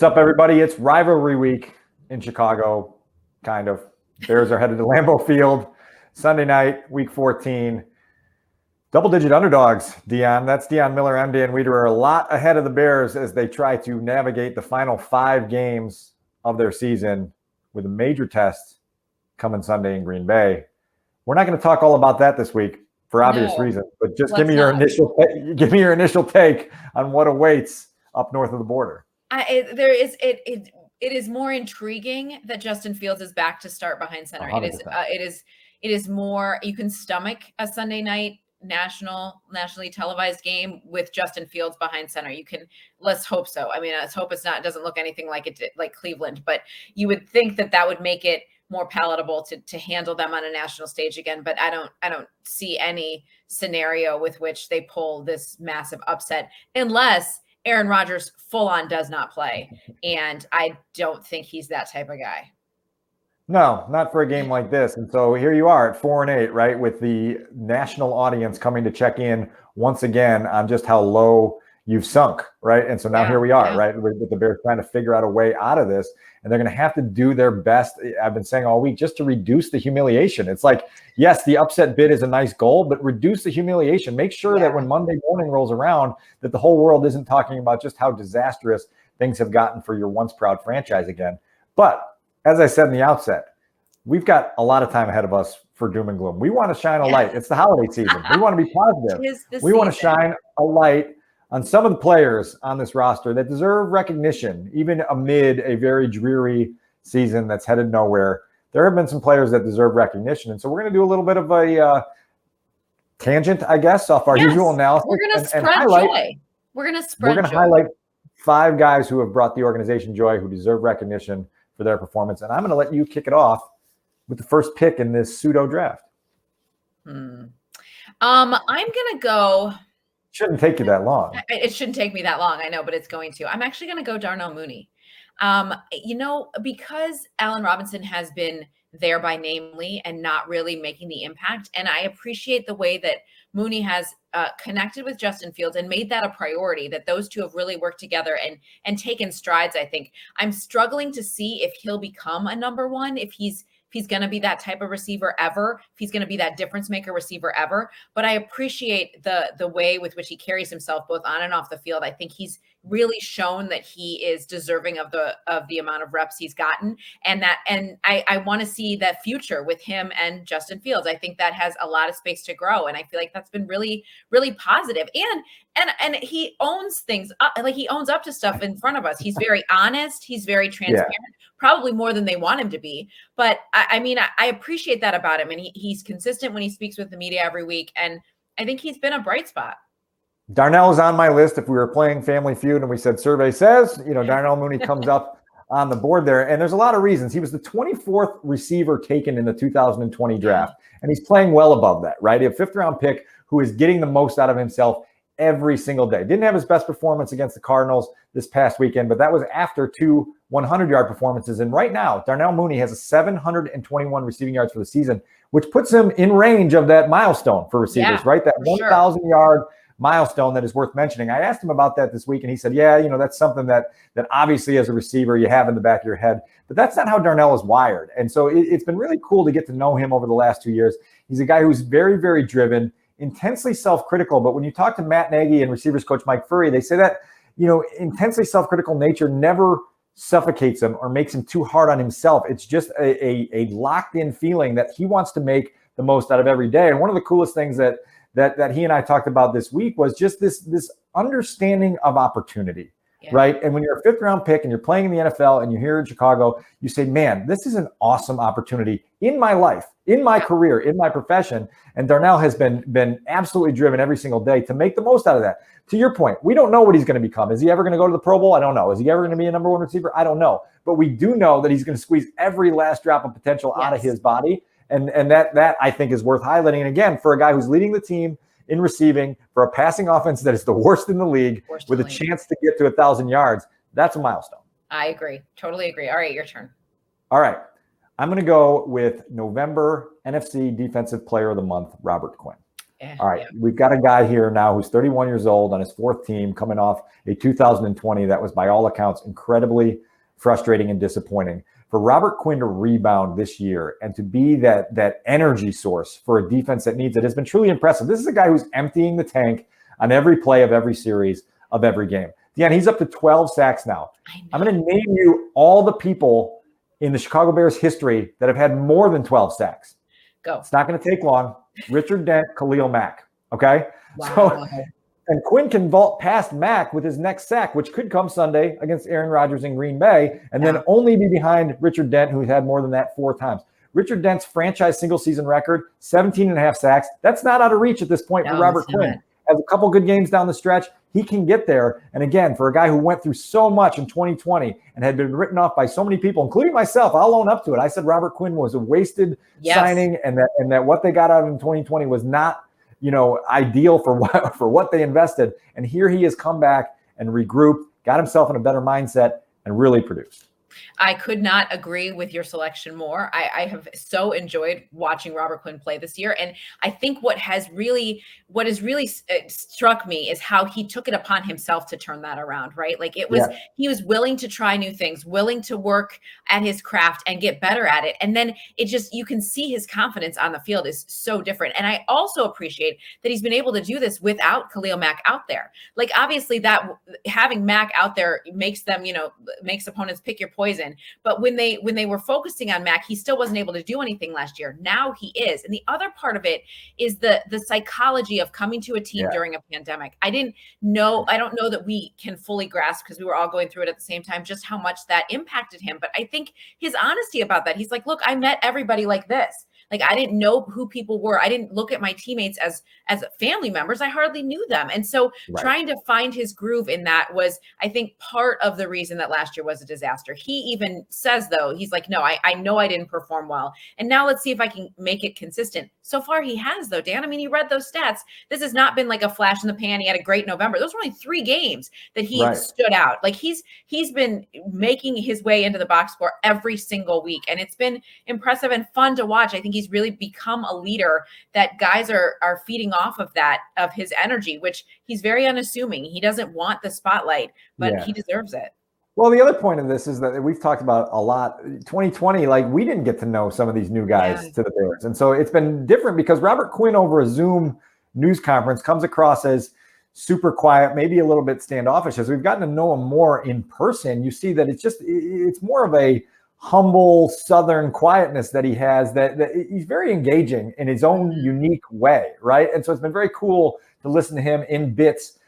up, everybody? It's rivalry week in Chicago, kind of. Bears are headed to Lambeau Field Sunday night, week 14. Double-digit underdogs, Dionne. That's Dionne Miller, MD, and Wiederer, a lot ahead of the Bears as they try to navigate the final 5 games of their season with a major test coming Sunday in Green Bay. We're not going to talk all about that this week for obvious reasons, but just give me your initial take on what awaits up north of the border. It is more intriguing that Justin Fields is back to start behind center. 100%. It is more, you can stomach a Sunday night nationally televised game with Justin Fields behind center. Let's hope so. I mean, let's hope it doesn't look anything like it did, like Cleveland, but you would think that would make it more palatable to handle them on a national stage again. But I don't see any scenario with which they pull this massive upset unless Aaron Rodgers full on does not play. And I don't think he's that type of guy. No, not for a game like this. And so here you are at 4-8, right? With the national audience coming to check in once again on just how low you've sunk, right? And so now here we are, right? With the Bears trying to figure out a way out of this. And they're going to have to do their best, I've been saying all week, just to reduce the humiliation. It's like, yes, the upset bid is a nice goal, but reduce the humiliation. Make sure that when Monday morning rolls around, that the whole world isn't talking about just how disastrous things have gotten for your once proud franchise again. But as I said in the outset, we've got a lot of time ahead of us for doom and gloom. We want to shine a light. It's the holiday season. We want to be positive. We want to shine a light on some of the players on this roster that deserve recognition, even amid a very dreary season that's headed nowhere. There have been some players that deserve recognition. And so we're going to do a little bit of a tangent, I guess, off our usual analysis. We're going to spread joy. We're going to highlight 5 guys who have brought the organization joy, who deserve recognition for their performance. And I'm going to let you kick it off with the first pick in this pseudo draft. I'm going to go. Shouldn't take you that long. It shouldn't take me that long. I know, but it's going to. I'm actually going to go Darnell Mooney. Because Allen Robinson has been there by namely and not really making the impact. And I appreciate the way that Mooney has connected with Justin Fields and made that a priority, that those two have really worked together and taken strides. I think I'm struggling to see if he'll become a number one, if he's going to be that type of receiver ever, if he's going to be that difference maker receiver ever. But I appreciate the way with which he carries himself both on and off the field. I think he's really shown that he is deserving of the amount of reps he's gotten. And I want to see that future with him and Justin Fields. I think that has a lot of space to grow. And I feel like that's been really, really positive. And he owns things like he owns up to stuff in front of us. He's very honest. He's very transparent, probably more than they want him to be. But I appreciate that about him. And he's consistent when he speaks with the media every week. And I think he's been a bright spot. Darnell is on my list. If we were playing Family Feud and we said survey says, Darnell Mooney comes up on the board there. And there's a lot of reasons. He was the 24th receiver taken in the 2020 draft. And he's playing well above that, right? A 5th round pick who is getting the most out of himself every single day. Didn't have his best performance against the Cardinals this past weekend, but that was after 2 100-yard performances. And right now, Darnell Mooney has a 721 receiving yards for the season, which puts him in range of that milestone for receivers, right? That 1,000-yard milestone that is worth mentioning. I asked him about that this week, and he said, that's something that obviously as a receiver you have in the back of your head, but that's not how Darnell is wired. And so it's been really cool to get to know him over the last 2 years. He's a guy who's very, very driven, intensely self-critical. But when you talk to Matt Nagy and receivers coach Mike Furrey, they say that, intensely self-critical nature never suffocates him or makes him too hard on himself. It's just a locked-in feeling that he wants to make the most out of every day. And one of the coolest things that he and I talked about this week was just this understanding of opportunity, right? And when you're a 5th round pick and you're playing in the NFL and you're here in Chicago, you say, man, this is an awesome opportunity in my life, in my career, in my profession. And Darnell has been absolutely driven every single day to make the most out of that. To your point, we don't know what he's going to become. Is he ever going to go to the Pro Bowl? I don't know. Is he ever going to be a number 1 receiver? I don't know. But we do know that he's going to squeeze every last drop of potential out of his body. And that I think is worth highlighting. And again, for a guy who's leading the team in receiving, for a passing offense that is the worst in the league, with a chance to get to 1,000 yards, that's a milestone. I agree. Totally agree. All right, your turn. All right. I'm going to go with November NFC Defensive Player of the Month, Robert Quinn. All right, we've got a guy here now who's 31 years old on his fourth team, coming off a 2020 that was, by all accounts, incredibly frustrating and disappointing. For Robert Quinn to rebound this year and to be that energy source for a defense that needs it has been truly impressive. This is a guy who's emptying the tank on every play of every series of every game. Dionne, he's up to 12 sacks now. I'm going to name you all the people in the Chicago Bears history that have had more than 12 sacks. Go. It's not going to take long. Richard Dent, Khalil Mack. Okay. Wow. So, and Quinn can vault past Mack with his next sack, which could come Sunday against Aaron Rodgers in Green Bay, and then only be behind Richard Dent, who had more than that 4 times. Richard Dent's franchise single season record, 17 and a half sacks. That's not out of reach at this point for Robert Quinn. Has a couple good games down the stretch. He can get there. And again, for a guy who went through so much in 2020 and had been written off by so many people, including myself, I'll own up to it. I said Robert Quinn was a wasted signing, and that what they got out in 2020 was not, ideal for what they invested. And here he has come back and regrouped, got himself in a better mindset, and really produced. I could not agree with your selection more. I have so enjoyed watching Robert Quinn play this year. And I think what has really struck me is how he took it upon himself to turn that around, right? Like he was willing to try new things, willing to work at his craft and get better at it. And then you can see his confidence on the field is so different. And I also appreciate that he's been able to do this without Khalil Mack out there. Like, obviously that having Mack out there makes them, makes opponents pick your poison. But when they were focusing on Mack, he still wasn't able to do anything last year. Now he is. And the other part of it is the psychology of coming to a team during a pandemic. I don't know that we can fully grasp, because we were all going through it at the same time, just how much that impacted him. But I think his honesty about that, he's like, look, I met everybody like this. Like, I didn't know who people were. I didn't look at my teammates as family members. I hardly knew them. And so trying to find his groove in that was, I think, part of the reason that last year was a disaster. He even says, though, he's like, no, I know I didn't perform well. And now let's see if I can make it consistent. So far he has, though, Dan. I mean, you read those stats. This has not been like a flash in the pan. He had a great November. Those were only 3 games that he stood out. Like, he's been making his way into the box score every single week. And it's been impressive and fun to watch. I think he's really become a leader that guys are feeding off of his energy, which he's very unassuming. He doesn't want the spotlight, but he deserves it. Well, the other point of this is that we've talked about a lot. 2020, like, we didn't get to know some of these new guys to the Bears. And so it's been different because Robert Quinn over a Zoom news conference comes across as super quiet, maybe a little bit standoffish. As we've gotten to know him more in person, you see that it's more of a humble Southern quietness that he has, that he's very engaging in his own unique way, right? And so it's been very cool to listen to him in bits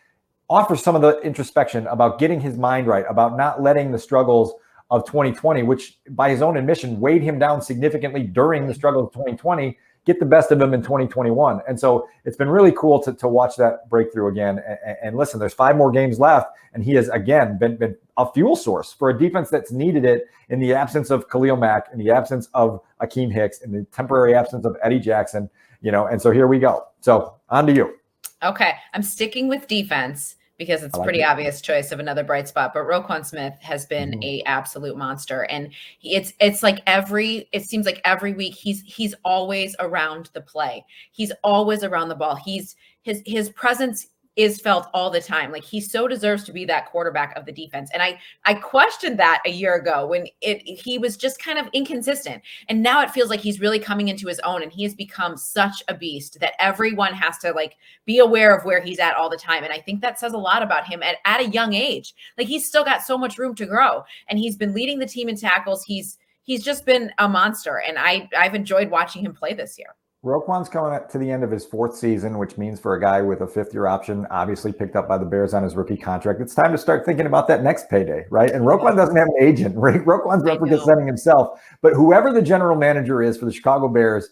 offer some of the introspection about getting his mind right, about not letting the struggles of 2020, which by his own admission weighed him down significantly during the struggles of 2020, get the best of him in 2021. And so it's been really cool to watch that breakthrough again. And listen, there's 5 more games left, and he has, again, been a fuel source for a defense that's needed it in the absence of Khalil Mack, in the absence of Akeem Hicks, in the temporary absence of Eddie Jackson, and so here we go. So on to you. Okay, I'm sticking with defense because it's a pretty obvious choice of another bright spot. But Roquan Smith has been a absolute monster, and it's like it seems like every week he's always around the play. He's always around the ball. His presence is felt all the time. Like, he so deserves to be that quarterback of the defense. And I questioned that a year ago when he was just kind of inconsistent. And now it feels like he's really coming into his own, and he has become such a beast that everyone has to be aware of where he's at all the time. And I think that says a lot about him at a young age. Like, he's still got so much room to grow, and he's been leading the team in tackles. He's just been a monster, and I've enjoyed watching him play this year. Roquan's coming to the end of his 4th season, which means for a guy with a 5th-year option, obviously picked up by the Bears on his rookie contract, it's time to start thinking about that next payday, right? And Roquan doesn't have an agent, right? Roquan's representing himself. But whoever the general manager is for the Chicago Bears,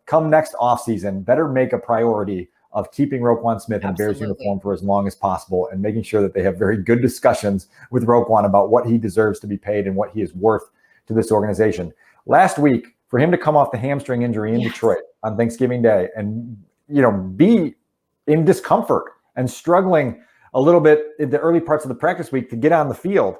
come next offseason, better make a priority of keeping Roquan Smith in Bears uniform for as long as possible, and making sure that they have very good discussions with Roquan about what he deserves to be paid and what he is worth to this organization. Last week, for him to come off the hamstring injury in Detroit on Thanksgiving Day and, be in discomfort and struggling a little bit in the early parts of the practice week to get on the field.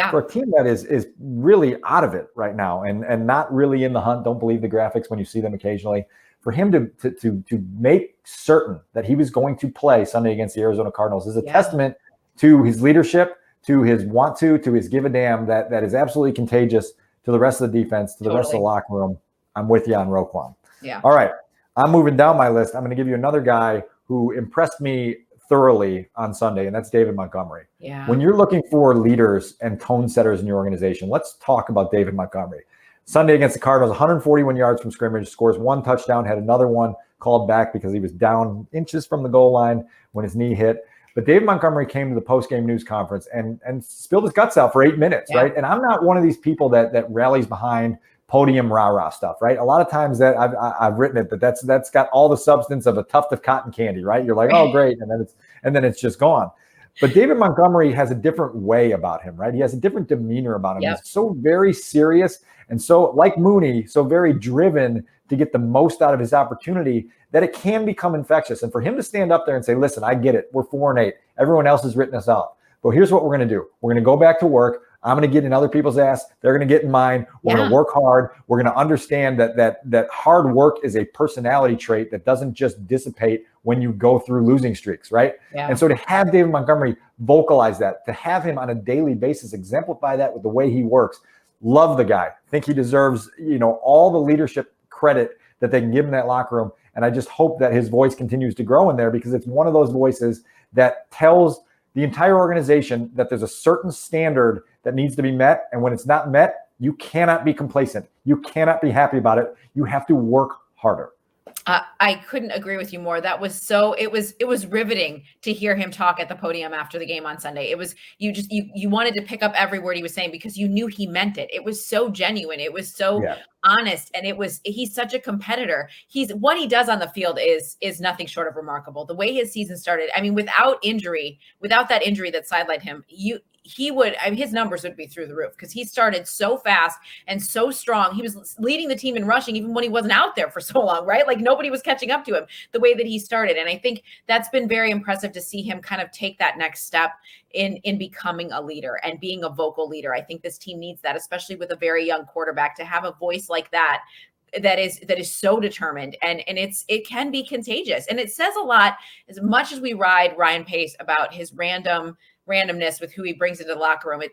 For a team that is really out of it right now and not really in the hunt. Don't believe the graphics when you see them occasionally. for him to make certain that he was going to play Sunday against the Arizona Cardinals is a testament to his leadership, to his to his give a damn that is absolutely contagious to the rest of the defense, to the rest of the locker room. I'm with you on Roquan. Yeah. All right. I'm moving down my list. I'm going to give you another guy who impressed me thoroughly on Sunday, and that's David Montgomery. Yeah. When you're looking for leaders and tone setters in your organization, let's talk about David Montgomery. Sunday against the Cardinals, 141 yards from scrimmage, scores 1 touchdown, had another one called back because he was down inches from the goal line when his knee hit. But David Montgomery came to the post-game news conference and spilled his guts out for 8 minutes, right? And I'm not one of these people that rallies behind podium rah-rah stuff, right? A lot of times that I've written it, that's got all the substance of a tuft of cotton candy, right? You're like, oh, great, and then it's just gone. But David Montgomery has a different way about him, right? He has a different demeanor about him. He's so very serious and so, like Mooney, so very driven to get the most out of his opportunity that it can become infectious. And for him to stand up there and say, listen, I get it. We're 4-8. Everyone else has written us out. But here's what we're going to do. We're going to go back to work. I'm going to get in other people's ass. They're going to get in mine. We're going to work hard. We're going to understand that hard work is a personality trait that doesn't just dissipate when you go through losing streaks, right? And so to have David Montgomery vocalize that, to have him on a daily basis exemplify that with the way he works, love the guy. Think he deserves, all the leadership credit that they can give in that locker room. And I just hope that his voice continues to grow in there, because it's one of those voices that tells the entire organization that there's a certain standard that needs to be met. And when it's not met, you cannot be complacent. You cannot be happy about it. You have to work harder. I couldn't agree with you more. That was it was riveting to hear him talk at the podium after the game on Sunday. It was, you wanted to pick up every word he was saying because you knew he meant it. It was so genuine. It was so honest. And he's such a competitor. What he does on the field is nothing short of remarkable. The way his season started, I mean, without that injury that sidelined him, his numbers would be through the roof because he started so fast and so strong. He was leading the team in rushing even when he wasn't out there for so long, right? Like nobody was catching up to him the way that he started. And I think that's been very impressive to see him kind of take that next step in becoming a leader and being a vocal leader. I think this team needs that, especially with a very young quarterback, to have a voice like that is so determined and it can be contagious. And it says a lot, as much as we ride Ryan Pace about his randomness with who he brings into the locker room.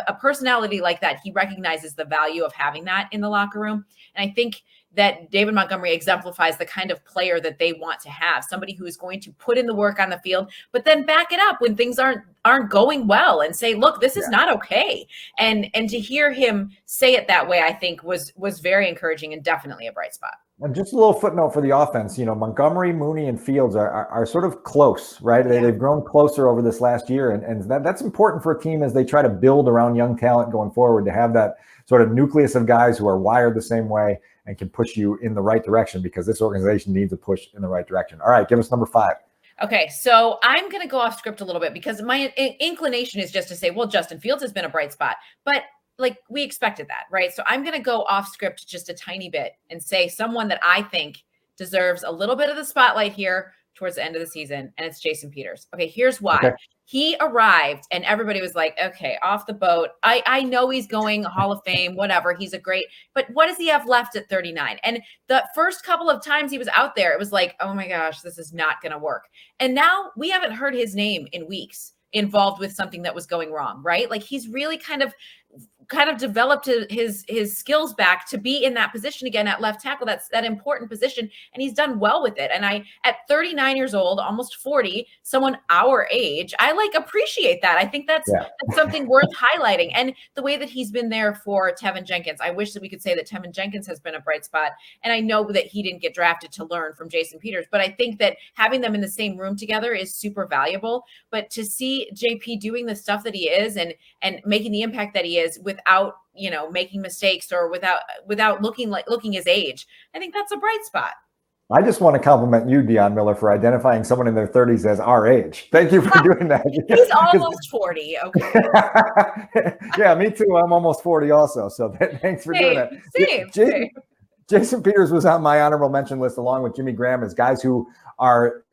A personality like that, he recognizes the value of having that in the locker room. And I think that David Montgomery exemplifies the kind of player that they want to have, somebody who is going to put in the work on the field, but then back it up when things aren't going well and say, look, this is not okay. And to hear him say it that way, I think was very encouraging and definitely a bright spot. And just a little footnote for the offense, Montgomery, Mooney, and Fields are sort of close, right? They've grown closer over this last year. And that's important for a team as they try to build around young talent going forward, to have that sort of nucleus of guys who are wired the same way and can push you in the right direction, because this organization needs a push in the right direction. All right, give us number 5. Okay, so I'm going to go off script a little bit because my inclination is just to say, well, Justin Fields has been a bright spot, but like we expected that, right? So I'm going to go off script just a tiny bit and say someone that I think deserves a little bit of the spotlight here towards the end of the season, and it's Jason Peters. Okay, here's why. Okay. He arrived and everybody was like, okay, off the boat. I know he's going Hall of Fame, whatever. He's but what does he have left at 39? And the first couple of times he was out there, it was like, oh my gosh, this is not going to work. And now we haven't heard his name in weeks involved with something that was going wrong, right? Like he's really kind of developed his skills back to be in that position again at left tackle. That's that important position. And he's done well with it. And at 39 years old, almost 40, someone our age, I appreciate that. I think that's something worth highlighting. And the way that he's been there for Tevin Jenkins, I wish that we could say that Tevin Jenkins has been a bright spot. And I know that he didn't get drafted to learn from Jason Peters, but I think that having them in the same room together is super valuable. But to see JP doing the stuff that he is and making the impact that he is without, making mistakes or without looking his age, I think that's a bright spot. I just want to compliment you, Dionne Miller, for identifying someone in their 30s as our age. Thank you for doing that. He's almost 40. Okay. Yeah, me too. I'm almost 40 also. So thanks for doing that. Same. Jason Peters was on my honorable mention list along with Jimmy Graham as guys who are,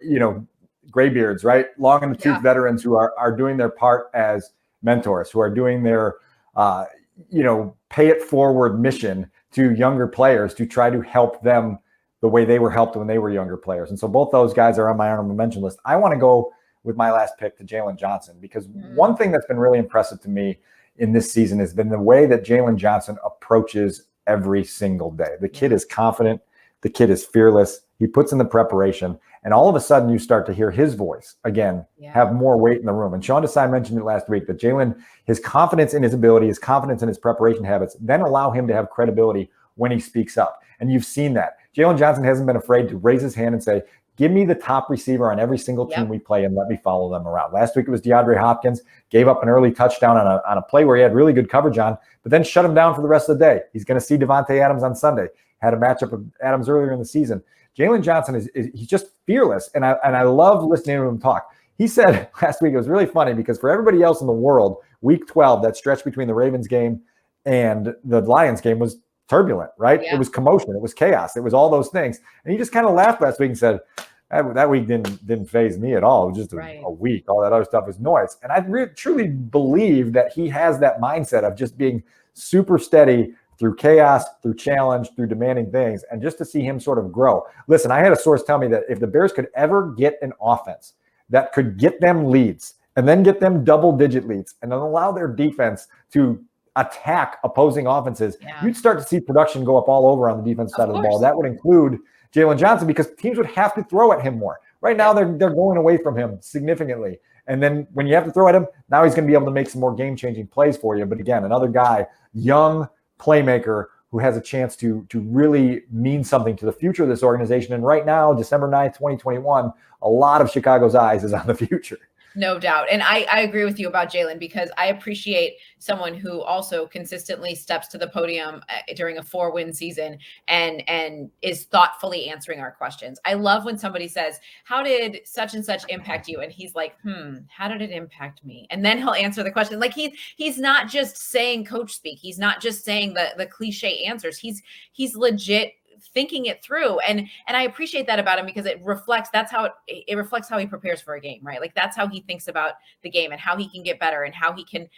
graybeards, right? Long in the tooth veterans who are doing their part as mentors, who are doing their, pay it forward mission to younger players to try to help them the way they were helped when they were younger players. And so both those guys are on my honorable mention list. I want to go with my last pick to Jaylon Johnson, because one thing that's been really impressive to me in this season has been the way that Jaylon Johnson approaches every single day. The kid is confident. The kid is fearless. He puts in the preparation, and all of a sudden you start to hear his voice again, have more weight in the room. And Sean Desai mentioned it last week that Jaylon, his confidence in his ability, his confidence in his preparation habits, then allow him to have credibility when he speaks up. And you've seen that. Jaylon Johnson hasn't been afraid to raise his hand and say, give me the top receiver on every single team we play and let me follow them around. Last week it was DeAndre Hopkins, gave up an early touchdown on a play where he had really good coverage on, but then shut him down for the rest of the day. He's going to see Devontae Adams on Sunday. Had a matchup with Adams earlier in the season. Jaylon Johnson he's just fearless, and I love listening to him talk. He said last week, it was really funny because for everybody else in the world, week 12, that stretch between the Ravens game and the Lions game was turbulent, right? It was commotion. It was chaos. It was all those things. And he just kind of laughed last week and said, that week didn't faze me at all. It was just a week. All that other stuff is noise. And I truly believe that he has that mindset of just being super steady through chaos, through challenge, through demanding things, and just to see him sort of grow. Listen, I had a source tell me that if the Bears could ever get an offense that could get them leads and then get them double-digit leads and then allow their defense to attack opposing offenses, you'd start to see production go up all over on the defense side of the ball. That would include Jaylon Johnson, because teams would have to throw at him more. Right now, they're going away from him significantly. And then when you have to throw at him, now he's going to be able to make some more game-changing plays for you. But again, another guy, young playmaker who has a chance to really mean something to the future of this organization. And right now, December 9th, 2021, a lot of Chicago's eyes is on the future. No doubt. And I agree with you about Jaylon, because I appreciate someone who also consistently steps to the podium during a 4-win season and is thoughtfully answering our questions. I love when somebody says, how did such and such impact you? And he's like, how did it impact me? And then he'll answer the question. Like he's not just saying coach speak. He's not just saying the cliche answers. He's legit thinking it through. And I appreciate that about him, because it reflects, it reflects how he prepares for a game, right? Like that's how he thinks about the game and how he can get better and how he can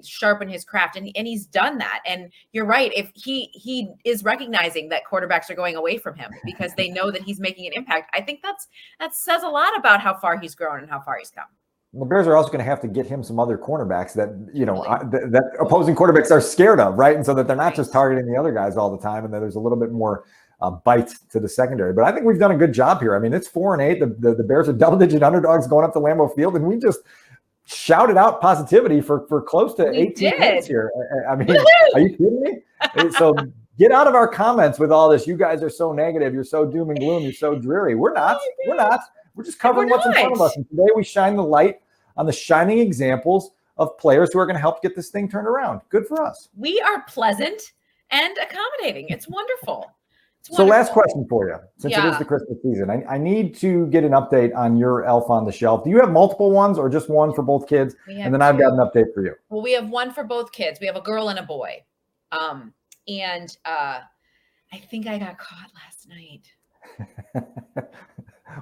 sharpen his craft. And he's done that. And you're right. If he is recognizing that quarterbacks are going away from him because they know that he's making an impact, I think that says a lot about how far he's grown and how far he's come. The Bears are also going to have to get him some other cornerbacks that, that opposing quarterbacks are scared of, right? And so that they're not just targeting the other guys all the time, and that there's a little bit more bite to the secondary. But I think we've done a good job here. I mean, it's 4-8. The Bears are double-digit underdogs going up to Lambeau Field, and we just shouted out positivity for close to 18 minutes here. I mean, are you kidding me? So get out of our comments with all this. You guys are so negative. You're so doom and gloom. You're so dreary. We're not. We're just covering what's in front of us. And today we shine the light on the shining examples of players who are going to help get this thing turned around. Good for us. We are pleasant and accommodating. It's wonderful. So last question for you, since it is the Christmas season. I need to get an update on your elf on the shelf. Do you have multiple ones or just one for both kids? And then I've got an update for you. Well, we have one for both kids. We have a girl and a boy. And I think I got caught last night.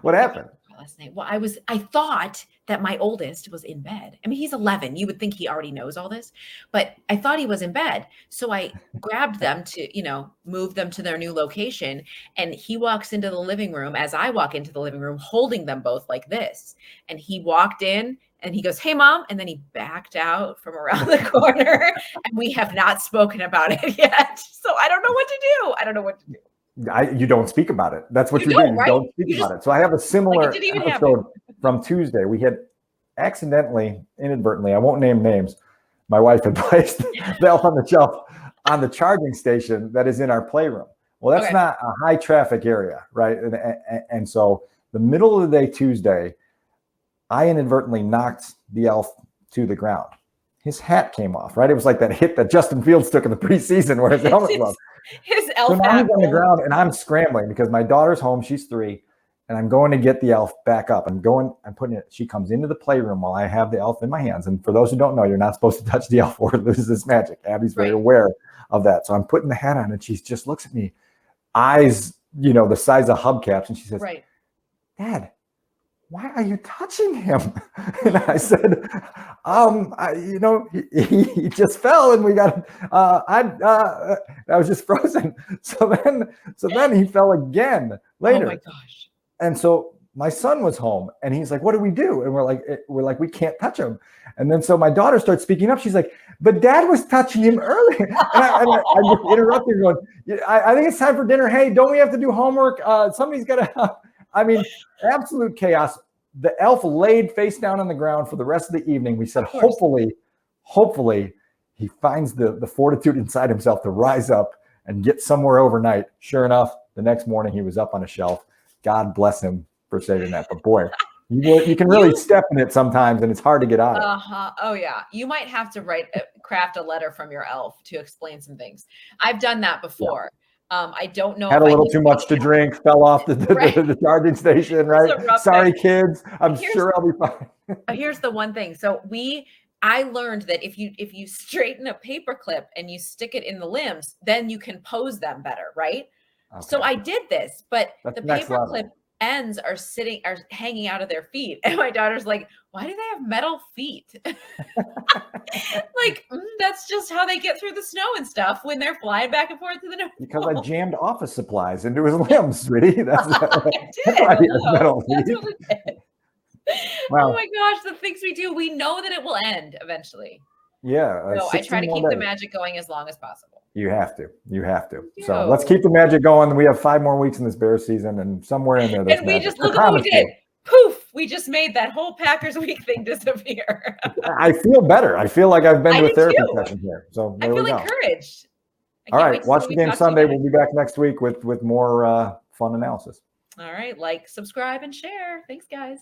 What happened? Last night. Well, I thought that my oldest was in bed. I mean, he's 11. You would think he already knows all this, but I thought he was in bed. So I grabbed them to, move them to their new location. And he walks into the living room as I walk into the living room, holding them both like this. And he walked in and he goes, "Hey, Mom." And then he backed out from around the corner and we have not spoken about it yet. So I don't know what to do. I don't know what to do. You don't speak about it. That's what you do. Right? You don't speak about it. So I have a similar episode from Tuesday. We had inadvertently, I won't name names. My wife had placed the elf on the shelf on the charging station that is in our playroom. Well, that's not a high traffic area, right? And so the middle of the day Tuesday, I inadvertently knocked the elf to the ground. His hat came off, right? It was like that hit that Justin Fields took in the preseason where his helmet was. His elf. So now he's on the ground and I'm scrambling because my daughter's home. She's 3 and I'm going to get the elf back up. I'm putting it. She comes into the playroom while I have the elf in my hands. And for those who don't know, you're not supposed to touch the elf or lose this magic. Abby's very aware of that. So I'm putting the hat on and she just looks at me, eyes, the size of hubcaps. And she says, "Dad, why are you touching him? And I said, he just fell and we got, I was just frozen. So then he fell again later. Oh my gosh. And so my son was home and he's like, what do we do? And we're like, we can't touch him. And then so my daughter starts speaking up. She's like, but dad was touching him earlier. And I just interrupted her going, I think it's time for dinner. Hey, don't we have to do homework? Somebody's got to, absolute chaos. The elf laid face down on the ground for the rest of the evening. We said, hopefully he finds the fortitude inside himself to rise up and get somewhere overnight. Sure enough, the next morning he was up on a shelf. God bless him for saving that. But boy, you can really step in it sometimes and it's hard to get out of. Oh yeah. You might have to craft a letter from your elf to explain some things. I've done that before. Yeah. I don't know. Had a little too much to drink, fell off the charging station, right? Sorry, kids. I'm sure I'll be fine. Here's the one thing. So I learned that if you straighten a paper clip and you stick it in the limbs, then you can pose them better, right? Okay. So I did this, but the paper clip ends are hanging out of their feet. And my daughter's like, why do they have metal feet? Like, that's just how they get through the snow and stuff when they're flying back and forth to the North Pole. Because I jammed office supplies into his limbs, sweetie. That's why he has metal feet. That's what we did. Wow. Oh my gosh, the things we do, we know that it will end eventually. Yeah. So I try to keep the magic going as long as possible. You have to. So let's keep the magic going. We have 5 more weeks in this Bears season, and somewhere in there. And we just look at what we did. Poof! We just made that whole Packers week thing disappear. I feel better. I feel like I've been to a therapy session here. So there we go. Encouraged. All right, watch the game Sunday. We'll be back next week with more fun analysis. All right, subscribe, and share. Thanks, guys.